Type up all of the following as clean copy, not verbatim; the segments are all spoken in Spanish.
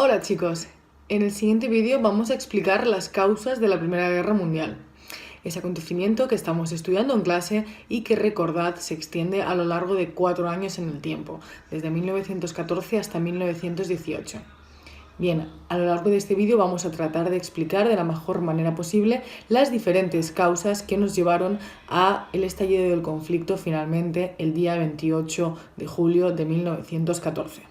Hola chicos, en el siguiente vídeo vamos a explicar las causas de la Primera Guerra Mundial, ese acontecimiento que estamos estudiando en clase y que, recordad, se extiende a lo largo de 4 años en el tiempo, desde 1914 hasta 1918. Bien, a lo largo de este vídeo vamos a tratar de explicar de la mejor manera posible las diferentes causas que nos llevaron a el estallido del conflicto finalmente el día 28 de julio de 1914.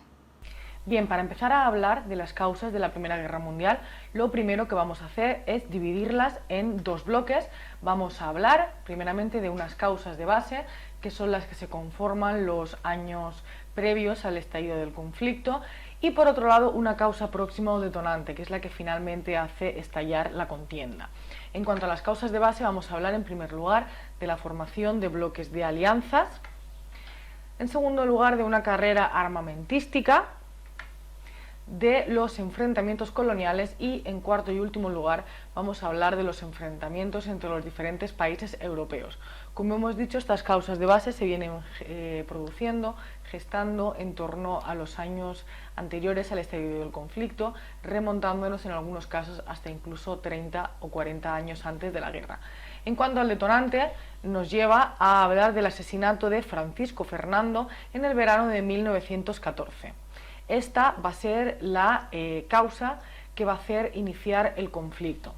Bien, para empezar a hablar de las causas de la Primera Guerra Mundial, lo primero que vamos a hacer es dividirlas en dos bloques. Vamos a hablar primeramente de unas causas de base, que son las que se conforman los años previos al estallido del conflicto, y por otro lado una causa próxima o detonante, que es la que finalmente hace estallar la contienda. En cuanto a las causas de base, vamos a hablar en primer lugar de la formación de bloques de alianzas, en segundo lugar de una carrera armamentística, de los enfrentamientos coloniales y, en cuarto y último lugar, vamos a hablar de los enfrentamientos entre los diferentes países europeos. Como hemos dicho, estas causas de base se vienen produciendo, gestando en torno a los años anteriores al estallido del conflicto, remontándonos en algunos casos hasta incluso 30 o 40 años antes de la guerra. En cuanto al detonante, nos lleva a hablar del asesinato de Francisco Fernando en el verano de 1914. Esta va a ser la causa que va a hacer iniciar el conflicto.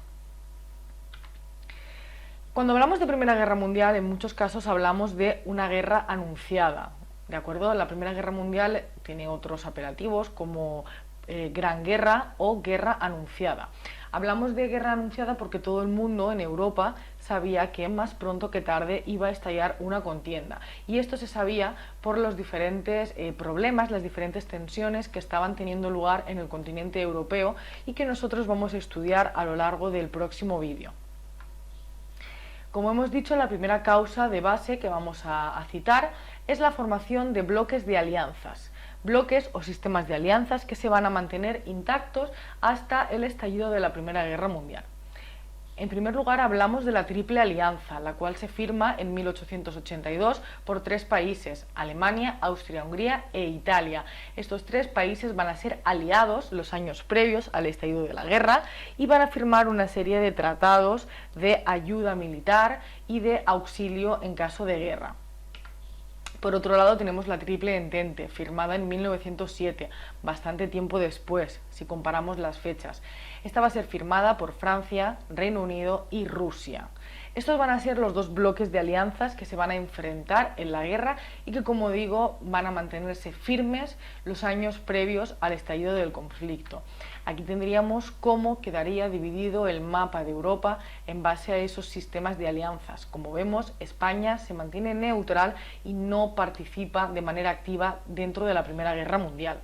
Cuando hablamos de Primera Guerra Mundial, en muchos casos hablamos de una guerra anunciada, ¿de acuerdo? La Primera Guerra Mundial tiene otros apelativos como Gran Guerra o Guerra Anunciada. Hablamos de guerra anunciada porque todo el mundo en Europa sabía que más pronto que tarde iba a estallar una contienda. Y esto se sabía por los diferentes problemas, las diferentes tensiones que estaban teniendo lugar en el continente europeo y que nosotros vamos a estudiar a lo largo del próximo vídeo. Como hemos dicho, la primera causa de base que vamos a citar es la formación de bloques de alianzas. Bloques o sistemas de alianzas que se van a mantener intactos hasta el estallido de la Primera Guerra Mundial. En primer lugar, hablamos de la Triple Alianza, la cual se firma en 1882 por 3 países: Alemania, Austria-Hungría e Italia. Estos 3 países van a ser aliados los años previos al estallido de la guerra y van a firmar una serie de tratados de ayuda militar y de auxilio en caso de guerra. Por otro lado, tenemos la Triple Entente, firmada en 1907, bastante tiempo después, si comparamos las fechas. Esta va a ser firmada por Francia, Reino Unido y Rusia. Estos van a ser los dos bloques de alianzas que se van a enfrentar en la guerra y que, como digo, van a mantenerse firmes los años previos al estallido del conflicto. Aquí tendríamos cómo quedaría dividido el mapa de Europa en base a esos sistemas de alianzas. Como vemos, España se mantiene neutral y no participa de manera activa dentro de la Primera Guerra Mundial.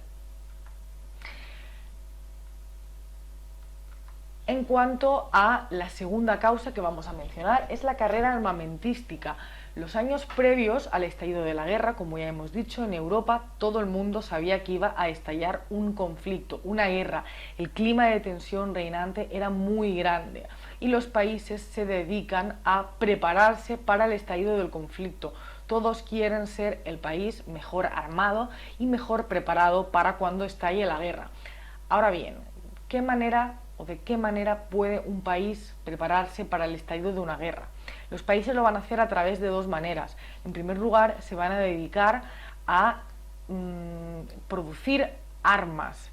En cuanto a la segunda causa que vamos a mencionar, es la carrera armamentística. Los años previos al estallido de la guerra, como ya hemos dicho, en Europa todo el mundo sabía que iba a estallar un conflicto, una guerra. El clima de tensión reinante era muy grande y los países se dedican a prepararse para el estallido del conflicto. Todos quieren ser el país mejor armado y mejor preparado para cuando estalle la guerra. Ahora bien, ¿de qué manera puede un país prepararse para el estallido de una guerra? Los países lo van a hacer a través de dos maneras. En primer lugar, se van a dedicar a producir armas.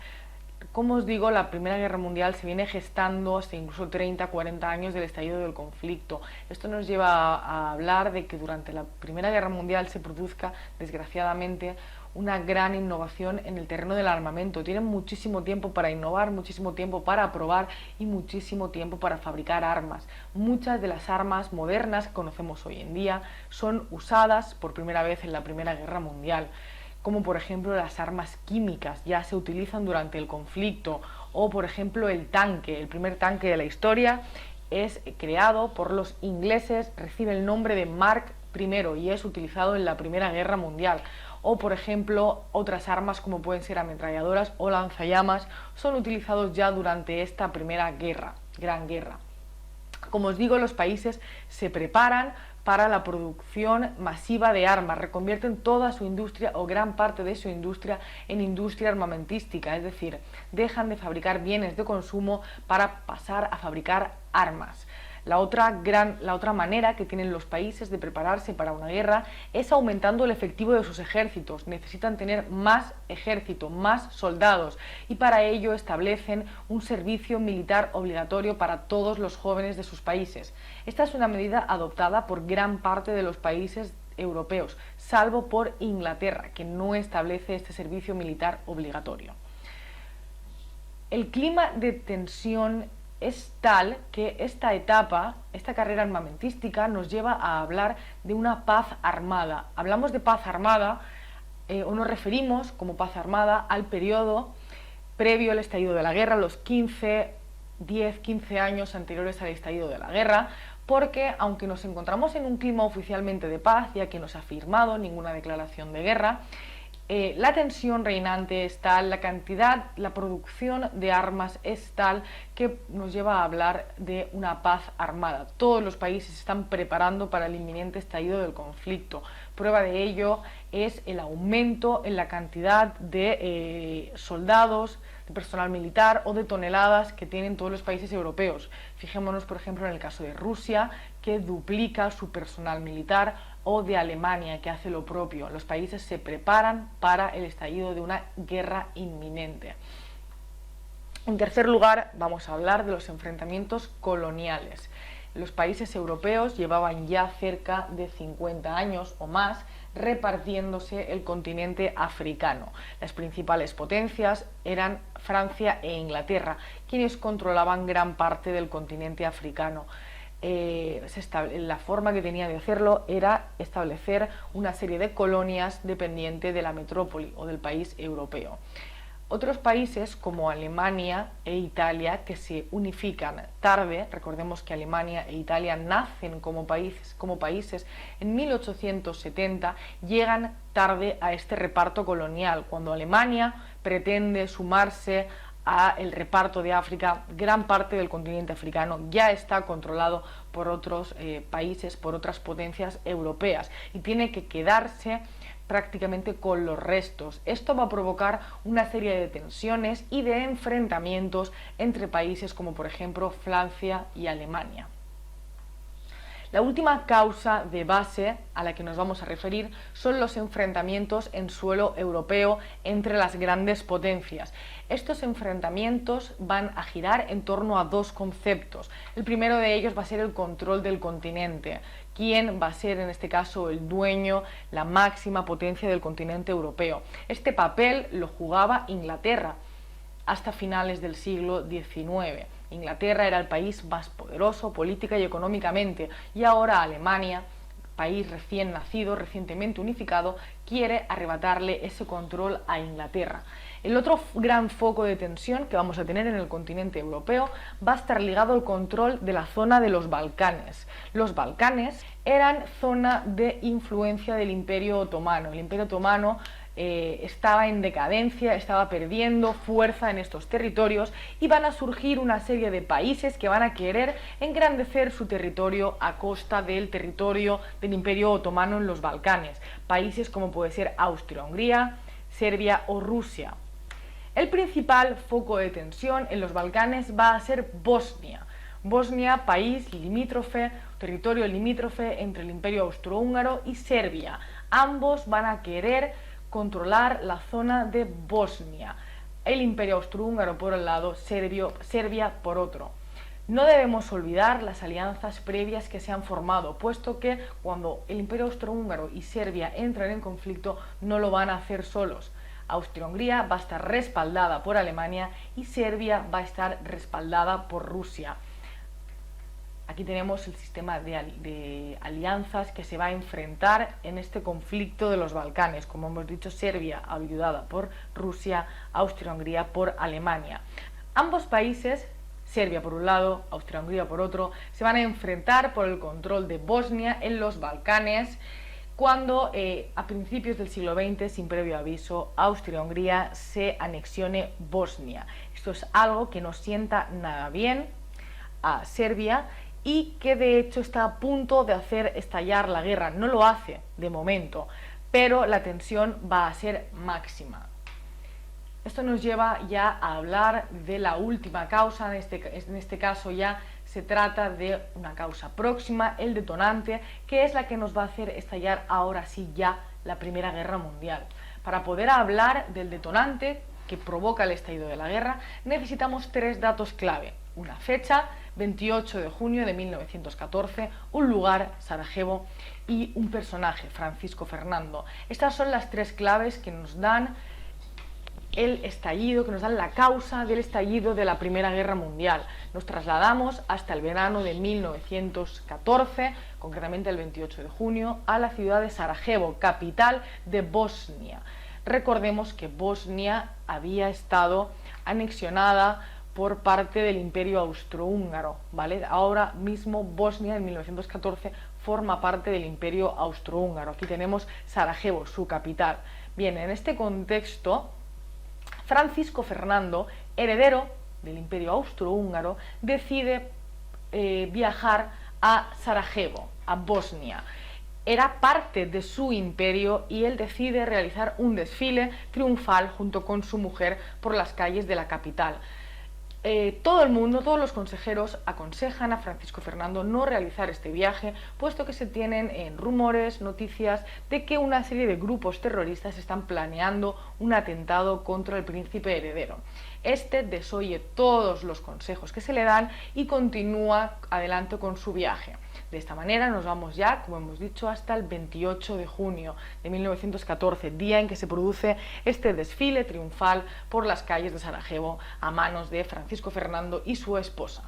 Como os digo, la Primera Guerra Mundial se viene gestando hasta incluso 30-40 años del estallido del conflicto. Esto nos lleva a hablar de que durante la Primera Guerra Mundial se produzca, desgraciadamente, una gran innovación en el terreno del armamento. Tienen muchísimo tiempo para innovar, muchísimo tiempo para probar y muchísimo tiempo para fabricar armas. Muchas de las armas modernas que conocemos hoy en día son usadas por primera vez en la Primera Guerra Mundial, como por ejemplo las armas químicas, ya se utilizan durante el conflicto, o por ejemplo el tanque. El primer tanque de la historia es creado por los ingleses, recibe el nombre de Mark I y es utilizado en la Primera Guerra Mundial. O por ejemplo otras armas como pueden ser ametralladoras o lanzallamas son utilizados ya durante esta primera guerra, Gran Guerra. Como os digo, los países se preparan para la producción masiva de armas, reconvierten toda su industria o gran parte de su industria en industria armamentística, es decir, dejan de fabricar bienes de consumo para pasar a fabricar armas. La otra manera que tienen los países de prepararse para una guerra es aumentando el efectivo de sus ejércitos. Necesitan tener más ejército, más soldados, y para ello establecen un servicio militar obligatorio para todos los jóvenes de sus países. Esta es una medida adoptada por gran parte de los países europeos, salvo por Inglaterra, que no establece este servicio militar obligatorio. El clima de tensión es tal que esta carrera armamentística, nos lleva a hablar de una paz armada. Hablamos de paz armada o nos referimos como paz armada al periodo previo al estallido de la guerra, los 10-15 años anteriores al estallido de la guerra, porque aunque nos encontramos en un clima oficialmente de paz, ya que no se ha firmado ninguna declaración de guerra, la tensión reinante es tal, la producción de armas es tal que nos lleva a hablar de una paz armada. Todos los países se están preparando para el inminente estallido del conflicto. Prueba de ello es el aumento en la cantidad de soldados, de personal militar o de toneladas que tienen todos los países europeos. Fijémonos, por ejemplo, en el caso de Rusia, que duplica su personal militar, o de Alemania, que hace lo propio. Los países se preparan para el estallido de una guerra inminente. En tercer lugar, vamos a hablar de los enfrentamientos coloniales. Los países europeos llevaban ya cerca de 50 años o más repartiéndose el continente africano. Las principales potencias eran Francia e Inglaterra, quienes controlaban gran parte del continente africano. La forma que tenía de hacerlo era establecer una serie de colonias dependiente de la metrópoli o del país europeo. Otros países como Alemania e Italia, que se unifican tarde, recordemos que Alemania e Italia nacen como países en 1870, llegan tarde a este reparto colonial. Cuando Alemania pretende sumarse el reparto de África, gran parte del continente africano ya está controlado por otros países, por otras potencias europeas, y tiene que quedarse prácticamente con los restos. Esto va a provocar una serie de tensiones y de enfrentamientos entre países como por ejemplo Francia y Alemania. La última causa de base a la que nos vamos a referir son los enfrentamientos en suelo europeo entre las grandes potencias. Estos enfrentamientos van a girar en torno a dos conceptos. El primero de ellos va a ser el control del continente. ¿Quién va a ser en este caso el dueño, la máxima potencia del continente europeo? Este papel lo jugaba Inglaterra hasta finales del siglo XIX. Inglaterra era el país más poderoso política y económicamente, y ahora Alemania, país recién nacido, recientemente unificado, quiere arrebatarle ese control a Inglaterra. El otro gran foco de tensión que vamos a tener en el continente europeo va a estar ligado al control de la zona de los Balcanes. Los Balcanes eran zona de influencia del Imperio Otomano. El Imperio Otomano estaba en decadencia, estaba perdiendo fuerza en estos territorios, y van a surgir una serie de países que van a querer engrandecer su territorio a costa del territorio del Imperio Otomano en los Balcanes. Países como puede ser Austria-Hungría, Serbia o Rusia. El principal foco de tensión en los Balcanes va a ser Bosnia. Bosnia, país limítrofe, territorio limítrofe entre el Imperio Austrohúngaro y Serbia. Ambos van a querer controlar la zona de Bosnia. El Imperio Austrohúngaro por un lado, Serbia por otro. No debemos olvidar las alianzas previas que se han formado, puesto que cuando el Imperio Austrohúngaro y Serbia entran en conflicto no lo van a hacer solos. Austria-Hungría va a estar respaldada por Alemania y Serbia va a estar respaldada por Rusia. Aquí tenemos el sistema de alianzas que se va a enfrentar en este conflicto de los Balcanes. Como hemos dicho, Serbia ayudada por Rusia, Austria-Hungría por Alemania. Ambos países, Serbia por un lado, Austria-Hungría por otro, se van a enfrentar por el control de Bosnia en los Balcanes, cuando a principios del siglo XX, sin previo aviso, Austria-Hungría se anexione Bosnia. Esto es algo que no sienta nada bien a Serbia y que de hecho está a punto de hacer estallar la guerra. No lo hace de momento, pero la tensión va a ser máxima. Esto nos lleva ya a hablar de la última causa, en este caso ya se trata de una causa próxima, el detonante, que es la que nos va a hacer estallar ahora sí ya la Primera Guerra Mundial. Para poder hablar del detonante que provoca el estallido de la guerra, necesitamos 3 datos clave: una fecha, 28 de junio de 1914, un lugar, Sarajevo, y un personaje, Francisco Fernando. Estas son las 3 claves que nos dan el estallido, que nos dan la causa del estallido de la Primera Guerra Mundial. Nos trasladamos hasta el verano de 1914, concretamente el 28 de junio, a la ciudad de Sarajevo, capital de Bosnia. Recordemos que Bosnia había estado anexionada por parte del Imperio Austrohúngaro, ¿vale? Ahora mismo Bosnia en 1914 forma parte del Imperio Austrohúngaro. Aquí tenemos Sarajevo, su capital. Bien, en este contexto, Francisco Fernando, heredero del Imperio Austrohúngaro, decide viajar a Sarajevo, a Bosnia. Era parte de su imperio y él decide realizar un desfile triunfal junto con su mujer por las calles de la capital. Todo el mundo, todos los consejeros aconsejan a Francisco Fernando no realizar este viaje, puesto que se tienen rumores, noticias de que una serie de grupos terroristas están planeando un atentado contra el príncipe heredero. Este desoye todos los consejos que se le dan y continúa adelante con su viaje. De esta manera nos vamos ya, como hemos dicho, hasta el 28 de junio de 1914, día en que se produce este desfile triunfal por las calles de Sarajevo a manos de Francisco Fernando y su esposa.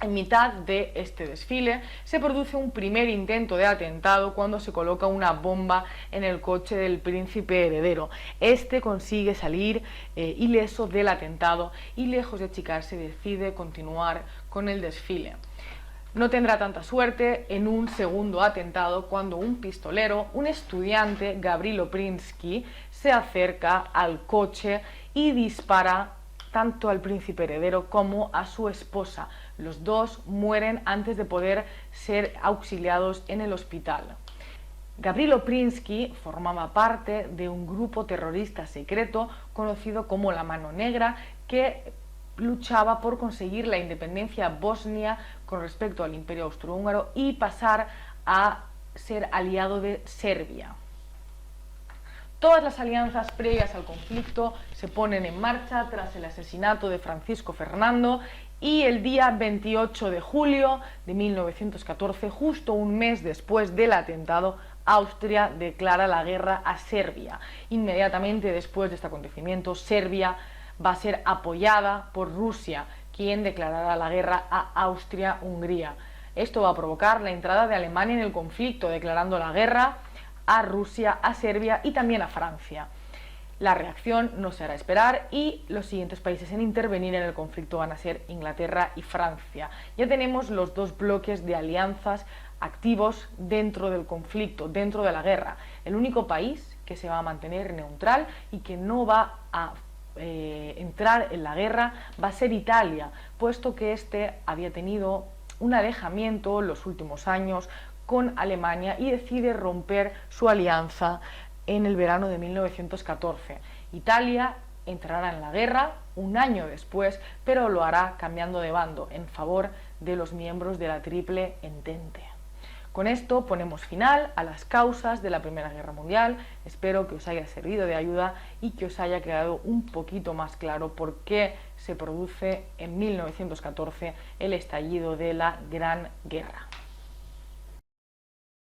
En mitad de este desfile se produce un primer intento de atentado cuando se coloca una bomba en el coche del príncipe heredero. Este consigue salir ileso del atentado y, lejos de achicarse, decide continuar con el desfile. No tendrá tanta suerte en un segundo atentado cuando un pistolero, un estudiante, Gavrilo Princi, se acerca al coche y dispara tanto al príncipe heredero como a su esposa. Los dos mueren antes de poder ser auxiliados en el hospital. Gavrilo Princi formaba parte de un grupo terrorista secreto conocido como la Mano Negra, que luchaba por conseguir la independencia bosnia con respecto al Imperio Austrohúngaro y pasar a ser aliado de Serbia. Todas las alianzas previas al conflicto se ponen en marcha tras el asesinato de Francisco Fernando y el día 28 de julio de 1914, justo un mes después del atentado, Austria declara la guerra a Serbia. Inmediatamente después de este acontecimiento, Serbia va a ser apoyada por Rusia, quien declarará la guerra a Austria-Hungría. Esto va a provocar la entrada de Alemania en el conflicto, declarando la guerra a Rusia, a Serbia y también a Francia. La reacción no se hará esperar y los siguientes países en intervenir en el conflicto van a ser Inglaterra y Francia. Ya tenemos los 2 bloques de alianzas activos dentro del conflicto, dentro de la guerra. El único país que se va a mantener neutral y que no va a entrar en la guerra va a ser Italia, puesto que este había tenido un alejamiento en los últimos años con Alemania y decide romper su alianza en el verano de 1914. Italia entrará en la guerra un año después, pero lo hará cambiando de bando en favor de los miembros de la Triple Entente. Con esto ponemos final a las causas de la Primera Guerra Mundial. Espero que os haya servido de ayuda y que os haya quedado un poquito más claro por qué se produce en 1914 el estallido de la Gran Guerra.